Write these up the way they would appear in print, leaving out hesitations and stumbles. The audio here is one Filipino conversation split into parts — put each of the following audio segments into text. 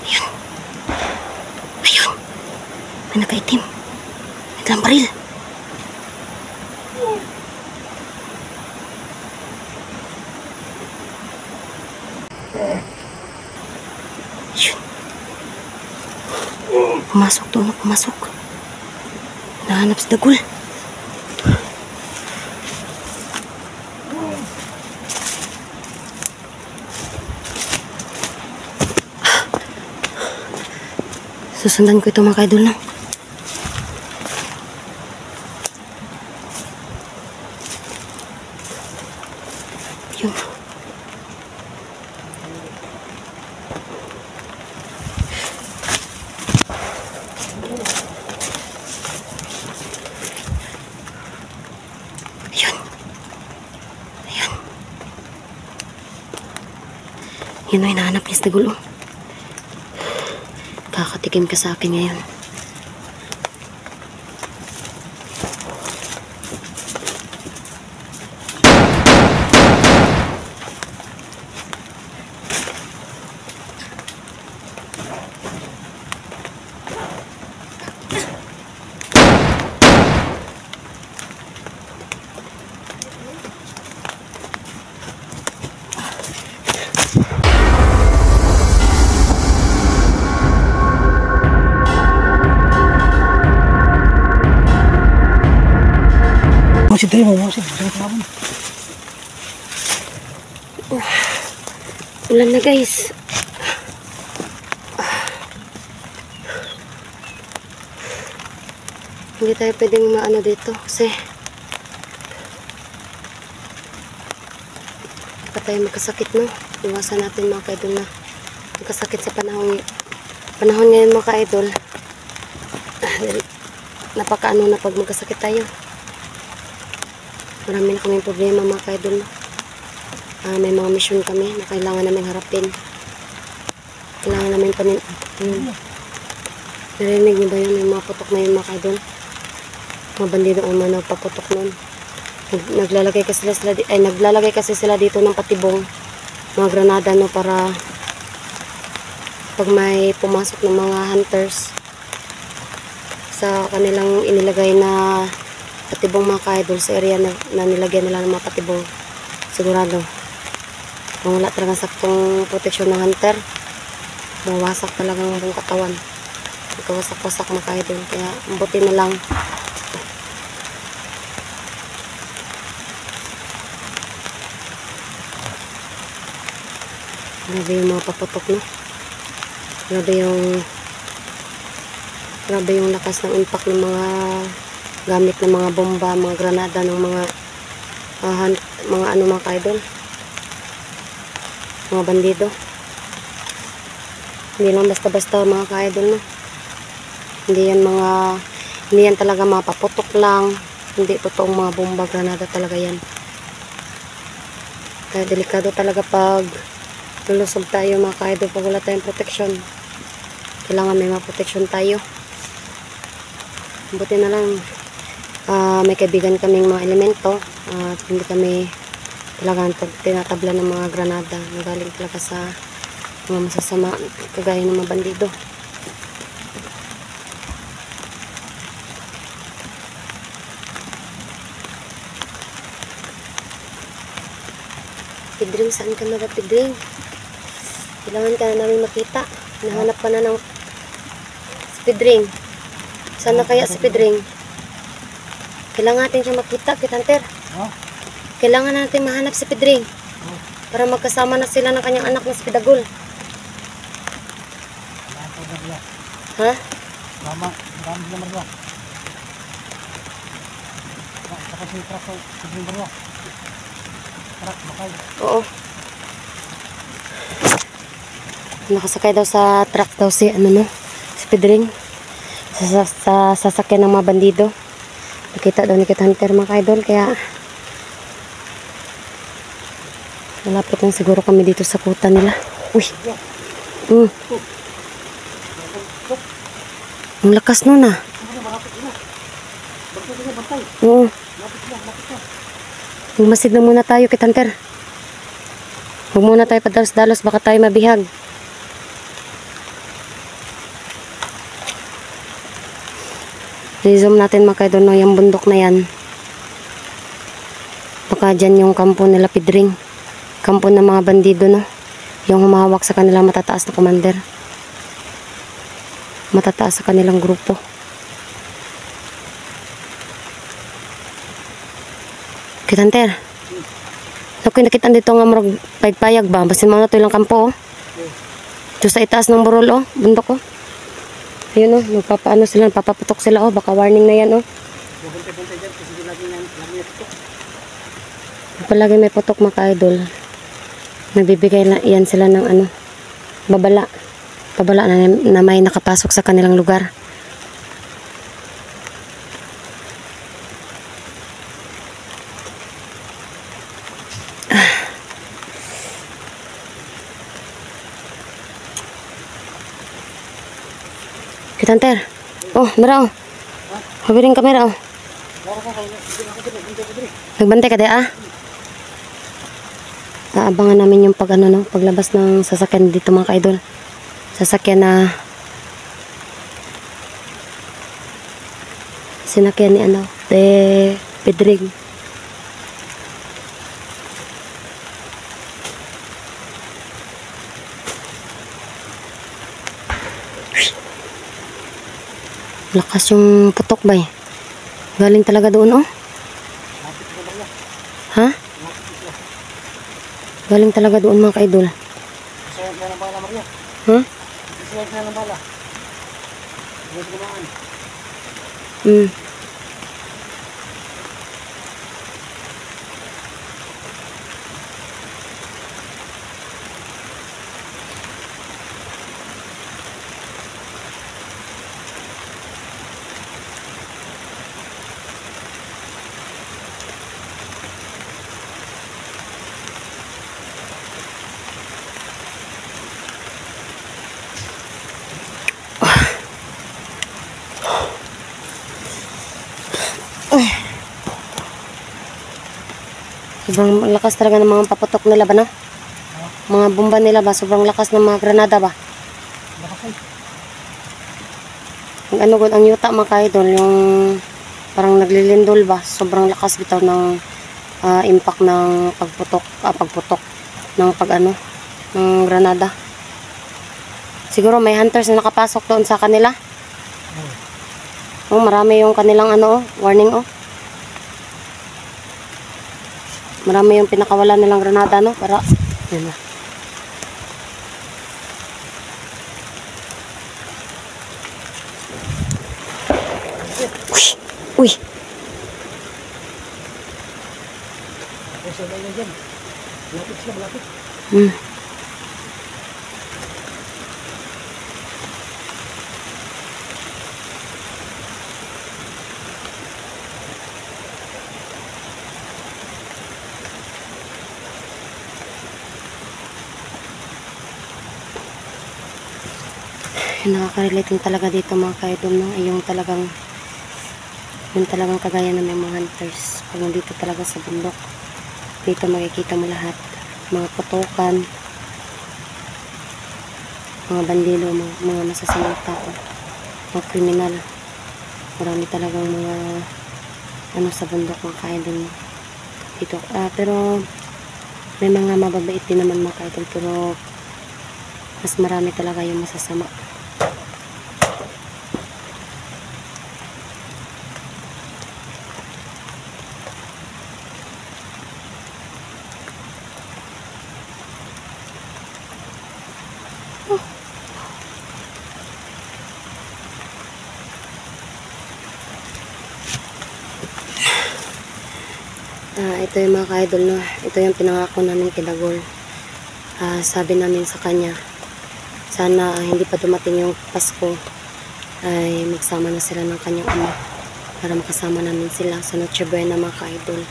Ayun. Ayun. May nakaitim. May dalang baril. Ayun. Pumasok doon. Pumasok. Nahanap si Dagul. Susundan ko ito mga kaidol na. Yun. Ayun. Ayun. Yun o, hinahanap niya sa Dagul. Kakatikim ka sa akin ngayon. Masih tayo mo, masih tayo. Ulan na guys. Hindi tayo pwedeng maano dito kasi pa tayo magkasakit, no? Iwasan natin mga kaidol na magkasakit sa panahon ngayon mga kaidol. Napakaano na pag magkasakit tayo. Marami na kaming problema mga kaidol. May mga mission kami na kailangan namin harapin. Kailangan namin narinig niyo ba yun? Yung mga putok na yun mga kaidol? Mga bandido ang mga nagpaputok nun. Naglalagay kasi sila dito ng patibong. Mga granada, no, para pag may pumasok ng mga hunters sa kanilang inilagay na patibong mga kaidol sa area na nilagyan nila ng mga patibong, sigurado kung wala talagang saktong proteksyon ng hunter, mawasak talagang ang katawan, magkawasak-wasak mga kaidol. Kaya buti na lang grabe yung mga paputok, no? Grabe yung lakas ng impact ng mga gamit ng mga bomba, mga granada ng mga mga kaidol, mga bandido. Hindi lang basta-basta mga kaidol, no? Hindi yan talaga mga paputok lang, hindi totoong mga bomba, granada talaga yan. Kaya delikado talaga pag lulusog tayo mga kaidol, pag wala tayong proteksyon. Kailangan may mga proteksyon tayo. Buti na lang may kaibigan kaming mga elemento at hindi kami talagang tinatabla ng mga granada na galing talaga sa mga masasama kagaya ng mga bandido. Pedring, saan ka na Pedring? Kailangan ka na namin makita. Nahanap ka na ng si Pedring. Saan na kaya si Pedring? Kailangan natin siya makita, Kitanter. Kailangan natin mahanap si Pedring. Para magkasama na sila ng kanyang anak na si Dagul. Ha? Mama, marami na marwa. Saka si truck sa marwa. Truck, bakay. Oo. Nakasakay daw sa truck daw si si Pedring. Sa sasakyan ng mga bandido. Nakita daw ni Hunter mga kaidol, kaya malapit lang siguro kami dito sa kuta nila. Uy! Ang lakas nun ah. Oo. Magmasid na muna tayo, Hunter. Huwag muna tayo padalos-dalos, baka tayo mabihag. I-zoom natin mga kaidol, no, yung bundok na yan. Baka dyan yung kampo nila Pidring. Kampo ng mga bandido, no. Yung humahawak sa kanilang matataas na commander. Matataas sa kanilang grupo. Kitanter. Ako nakitan dito nga marag payag ba? Basin mga nato ilang kampo, oh. Ito sa itaas ng burol, oh. Bundok, oh. Ayun, oh. Magpapaano sila, papaputok sila, oh. Baka warning na yan, oh. Buntay-buntay dyan kasi lagi may putok. Palagi may putok mga ka-idol. Nagbibigay yan sila ng ano, babala. Babala na may nakapasok sa kanilang lugar. Kitanter. Oh, mara, oh. Habiring kamera, oh. Nagbantay ka di, ah? Aabangan namin yung pag ano, no, paglabas ng sasakyan dito mga ka-idol. Sasakyan na sinakyan ni ano, Pedrig. Lakas yung putok ba eh. Galing talaga doon, oh. Ha? Galing talaga doon mga ka-idol. Isayag na ng bala, Maria. Ha? Isayag na ng bala. Huwag gumaan. Hmm. Sobrang lakas talaga ng mga paputok nila ba, no? Mga bomba nila ba? Sobrang lakas ng mga granada ba? Bakasay. Ang ano gud ang yuta mga ka-idol, yung parang naglilindol ba? Sobrang lakas bitaw ng impact ng pagputok ng ng granada. Siguro may hunters na nakapasok doon sa kanila. Oh, marami yung kanilang ano, oh, warning, oh. Marami yung pinakawala nilang granada, no? Para, yan na. Uy! Uy! Kasi na dyan. Malapit sila, malapit. Hmm. Nakaka-relate din talaga dito mga ka-idol, no? Yung talagang kagaya ng mga hunters. Pag nandito talaga sa bundok, dito makikita mo lahat. Mga putukan, mga bandido, mga masasamang tao, mga kriminal. Marami talagang mga ano sa bundok mga ka-idol dito. Pero may mga mababait din naman mga ka-idol, pero mas marami talaga yung masasama. Ito yung mga ka-idol, no? Ito yung pinangako namin kay Dagol. Sabi namin sa kanya, sana hindi pa dumating yung Pasko ay magsama na sila ng kanyang ama para makasama namin sila sa Noche Buena mga ka-idol.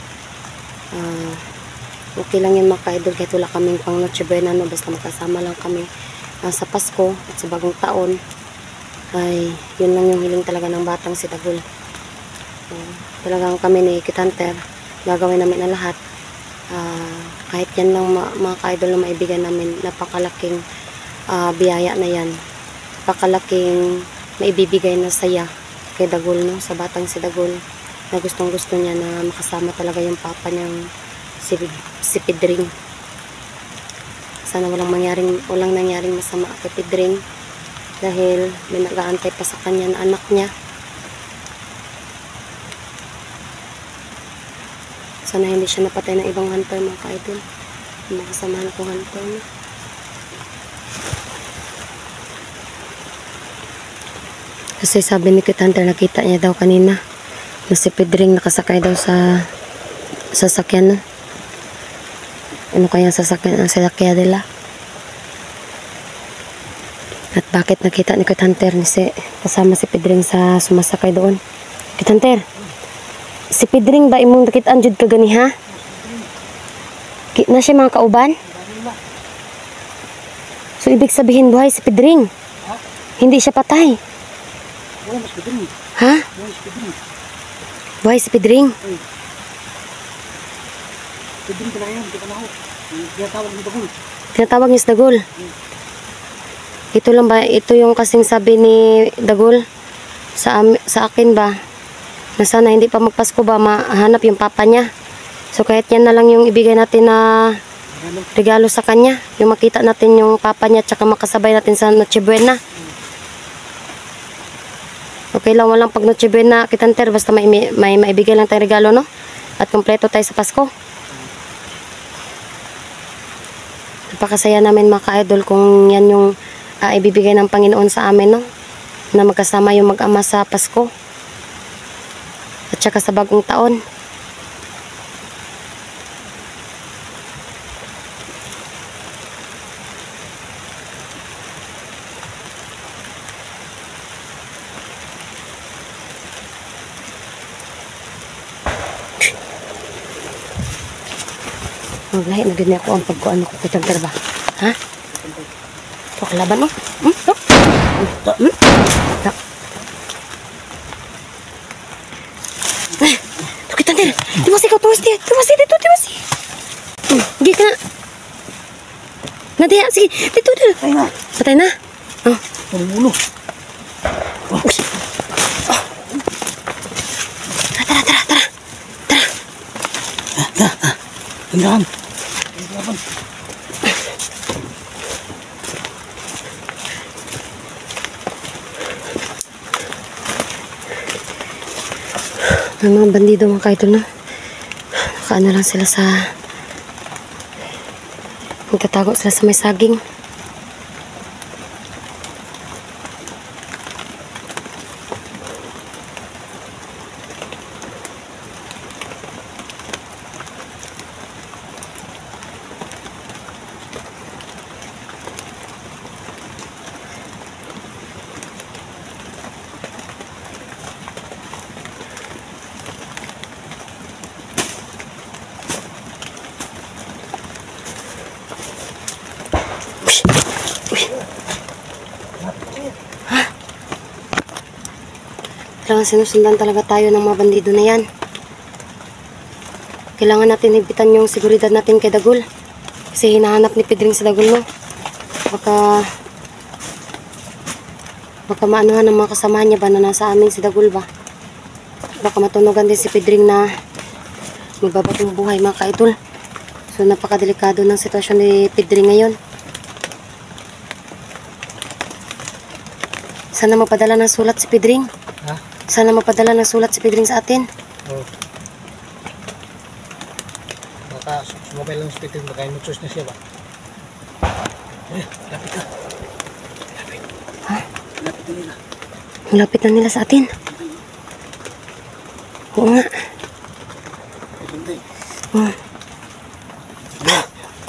Okay lang yun mga ka-idol kahit wala kaming pang Noche Buena, no? Basta makasama lang kami sa Pasko at sa bagong taon. Ay yun lang yung hiling talaga ng batang si Dagol. Talagang kami ni Kitanter gagawin namin na lahat, kahit yan lang mga ka-idol na maibigan namin. Napakalaking biyaya na yan, napakalaking maibibigay na saya kay Dagol, no? Sa batang si Dagol, na gustong gusto niya na makasama talaga yung papa niyang si Pedring. Sana walang nangyaring masama kay Pedring, dahil may nag-aantay pa sa kanya na anak niya. Sana hindi siya napatay ng ibang hunter, mga ka-idol. Yung makasamahan ko hunter, no? Kasi sabi ni Kit Hunter, nakita niya daw kanina na si Pedring nakasakay daw sa sasakyan, no? Ano kaya sasakyan ang sasakyan nila? At bakit nakita ni Kit Hunter kasama si Pedring sa sumasakay doon? Kit Hunter, si Pedring ba imong nakitaan jud ka gani, ha? Na siya mga kauban? So ibig sabihin buhay si Pedring? Hindi siya patay? Oh, mas Pedring. Ha? Mas Pedring. Buhay si Pedring? Pedring ka na yan, di ka na ho. Tinatawag ni Dagol. Tinatawag niya si Dagol. Ito lang ba? Ito yung kasing sabi ni Dagol sa akin ba? Na sana hindi pa magpasko ba mahanap yung papa niya. So kahit yan na lang yung ibigay natin na regalo sa kanya. Yung makita natin yung papa niya tsaka makasabay natin sa Noche Buena. Okay lang, walang pag Noche Buena, Kit Hunter, basta may maibigay lang tayong regalo, no? At kompleto tayo sa Pasko. Napakasaya namin mga ka-idol kung yan yung ibibigay ng Panginoon sa amin, no? Na magkasama yung mag-ama sa Pasko. At saka sa bagong taon. Maglahi na din ako ang pagkuan ko Kit Hunter ba? Ha? Ito kalaban, no? Ito? Ito Kit Hunter! Timasi ka! Timasi dito! Timasi! Hindi ka na! Nadia! Sige! Dito! Patay na. Patay na? Oh. Ulo. Tara! Tindahan. May mga bandido mga ka-idol, no? Nakaano lang sila sa... Magtatago sila sa may saging. Kailangan sinusundan talaga tayo ng mga bandido na yan. Kailangan natin higpitan yung seguridad natin kay Dagol. Kasi hinahanap ni Pedring si Dagol, no? Baka maanuhan ng mga kasamahan niya ba na nasa amin si Dagol ba? Baka matunugan din si Pedring na magbabatong buhay mga ka-idol. So napakadelikado ng sitwasyon ni Pedring ngayon. Sana mapadala ng sulat si Pedring. Ha? Sana mapadala ng sulat si Pedring sa atin. Oo. Baka sumabay lang si Pedring, baka inutos na siya ba? Lapit ka. Lapit. Ha? Lapit na nila. Malapit na nila sa atin. Oo nga. Pedring. Oh.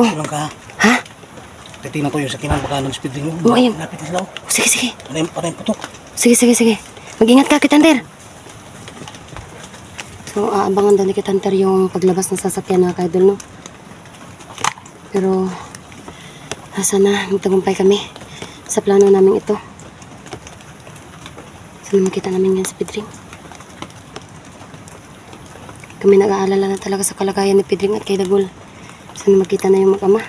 Tulang ka. Ha? Titingnan ko yung sakinan, baka nang si Pedring. Oo, ayun. Lapit na sila. Sige. Panay putok. Sige. Mag-ingat ka, Kit Hunter. So, aabangan daw ni Kit Hunter yung paglabas ng sasakyan na ka-idol, no? Pero, sana magtagumpay kami sa plano namin ito. Sana makita namin yan si Pedring. Kami nag-aalala na talaga sa kalagayan ni Pedring at kay Dagol. Sana makita na yung mag-ama.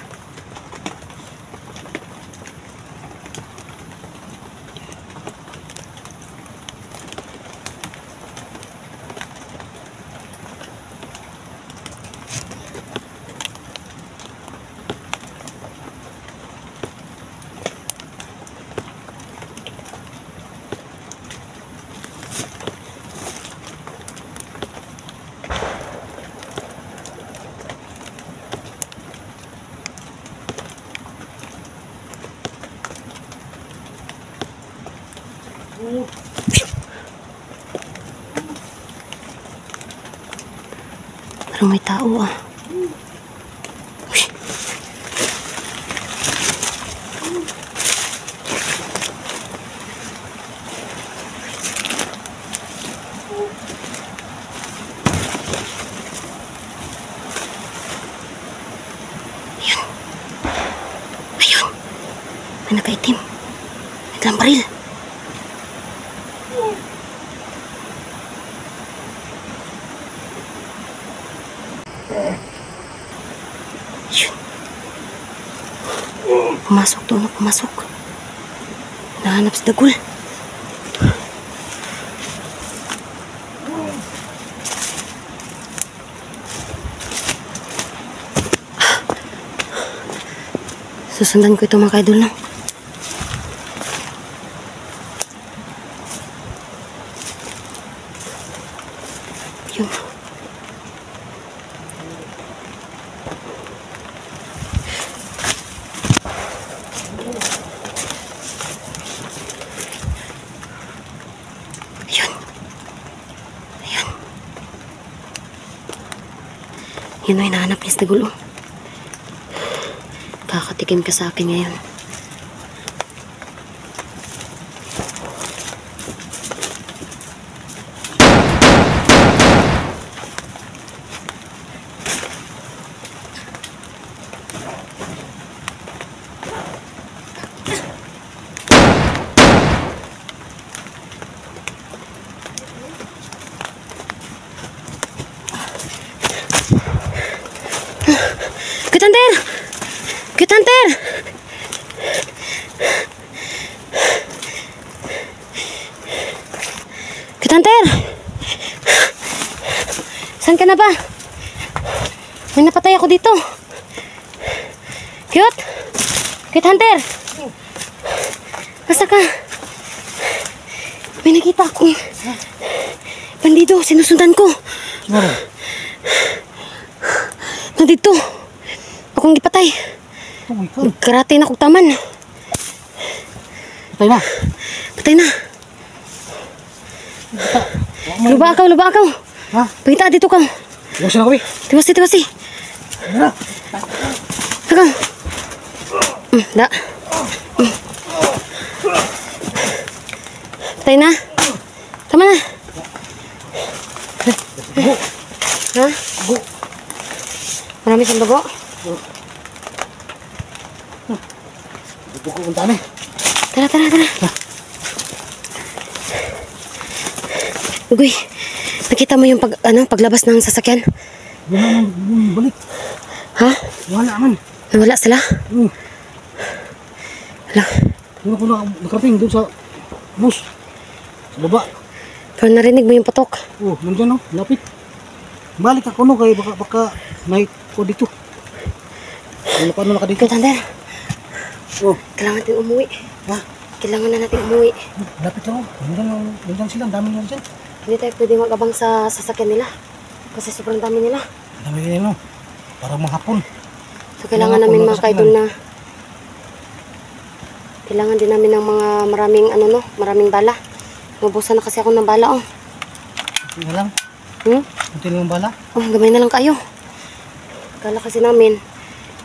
Parang may tao ah. Uy. Ayun. May nakaitim. May dalang baril. Ayun. Pumasok doon. Pumasok. Nahanap si Dagul. Susundan ko ito mga kaidol na. Yun. Ayun. Ayun. Yun ay nahanap niya sa Dagul. Kakatikim ka sa akin ngayon. Kit Hunter! Kit Hunter! Kit Hunter! Saan ka na ba? May napatay ako dito. Cute! Kit Hunter! Basta ka? May nakita akong bandido. Sinusundan ko. Siguro. Nandito. Akong gipatay. Oh my God. Karate na kong taman. Patay na. Patay na. Luba akaw. Ha? Pagita dito ka. Iwasan ako, Tiwasi. Ano? Akaw. Da. Patay na. Tama na. Ha? Marami siyang dugo. Ito ko punta na eh. Tara. Ugoy, nakita mo yung paglabas ng sasakyan? Wala nang balik. Ha? Wala man. Nawala sila? Wala. Hindi ko nakarating doon sa bus. Sa baba. Pero narinig mo yung patok. Oh, nandiyan oh, lapit. Balik ako no, kaya baka night ko dito. Paano na ka dito? Kit Hunter, Oh, kailangan natin umuwi. ha? Kailangan na natin umuwi. Lapit ako. Nandiyan sila, ang dami nila dyan. Hindi tayo pwede mag-abang sa sasakyan nila. Kasi sobrang dami nila. Ang dami nila, no? Para mahapon. So kailangan Kailangan namin po mga kaidol na kailangan din namin ng mga maraming bala. Mabusan na kasi ako ng bala oh. Kunti na lang. Kunti lang ang bala. Oh, gamay na lang kayo. Kala kasi namin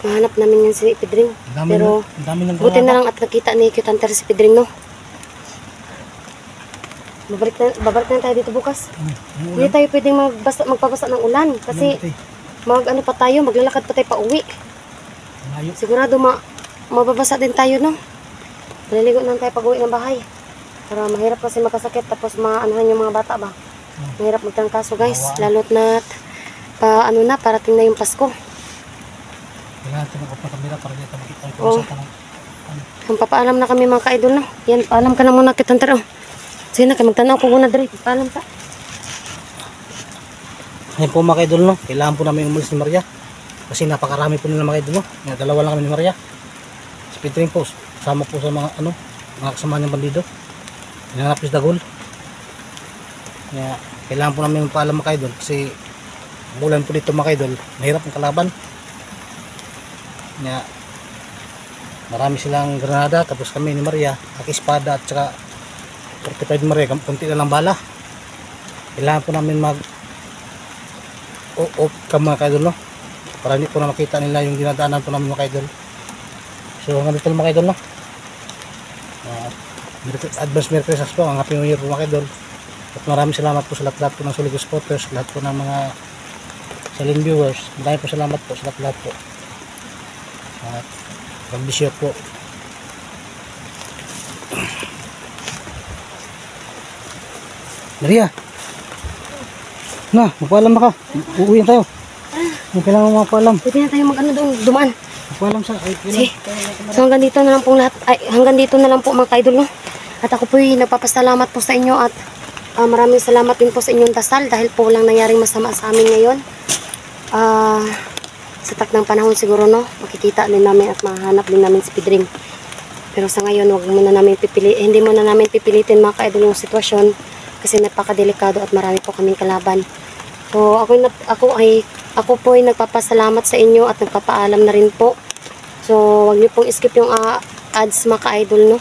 mahanap namin yung si Pedring. Pero Ang dami ng buti na lang at nakita ni Kit Hunter si Pedring no. Babalik na tayo dito bukas. Hindi tayo pwedeng magpabasa ng ulan kasi pa tayo, maglalakad pa tayo pa uwi. Malayo. Sigurado mababasa din tayo no. Maliligo na tayo pag uwi ng bahay. Para mahirap kasi makasakit tapos maanuhan yung mga bata ba. Mahirap magtangkaso guys, lalo't na parating na yung Pasko. Kailangan natin mag-off na kamera para dito makita ang Oh. kurasa ng Papaalam na kami mga ka-idol no. Yan, paalam ka na muna Kit Hunter oh. Sige na, magtanaw ko muna dre. Paalam ka. Ayan po mga kaidol, no? Kailangan po namin umalis ni Maria. Kasi napakarami po nila mga kaidol, no? Dalawa lang kami ni Maria. Speed train po. Sama po sa mga mga kasama niyang bandido. Hinanap si Dagul. Kaya kailangan po namin paalam mga kaidol. Kasi bulan po dito mga kaidol. Mahirap ang kalaban. Kaya marami silang granada. Tapos kami ni Maria, espada at saka 45 Maria, kunti na lang bala. Kailangan po namin mag off cam mga kaidol, no? Para hindi po na makita nila yung dinadaanan po namin mga kaidol. So hanggang dito lang mga kaidol, no? Advance Merry Christmas po, ang Happy New Year po mga kaidol. At maraming salamat po sa lahat-lahat po ng Soligo supporters, lahat po ng mga silent viewers. Maraming po salamat po sa lahat-lahat po. At mag-bless you po. Maria, na, magpaalam na ka. Uuwi na tayo. Yung kailangan mo magpaalam. Pwede na tayo mag-ano doon, dumaan. Magpaalam sa... Ay, Sige. So hanggang dito na lang po lahat. Ay, hanggang dito na lang po mga kaidol, no? At ako po nagpapasalamat po sa inyo at maraming salamat din po sa inyong dasal dahil po walang nangyaring masama sa amin ngayon. Sa tak ng panahon siguro, no? Makikita din namin at mahanap din namin si Pedring. Pero sa ngayon, hindi mo na namin pipilitin mga kaidol yung sitwasyon kasi napakadelikado at marami po kaming kalaban. So ako po ay nagpapasalamat sa inyo at nagpapaalam na rin po. So wag niyo pong skip yung ads mga ka-idol, no?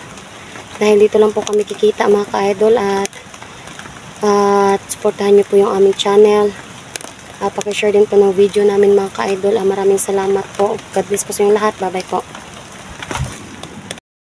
Dahil dito lang po kami kikita mga ka-idol at supportahan niyo po yung aming channel. Paki-share din po ng video namin mga ka-idol. Maraming salamat po. God bless po sa inyong lahat. Bye bye po.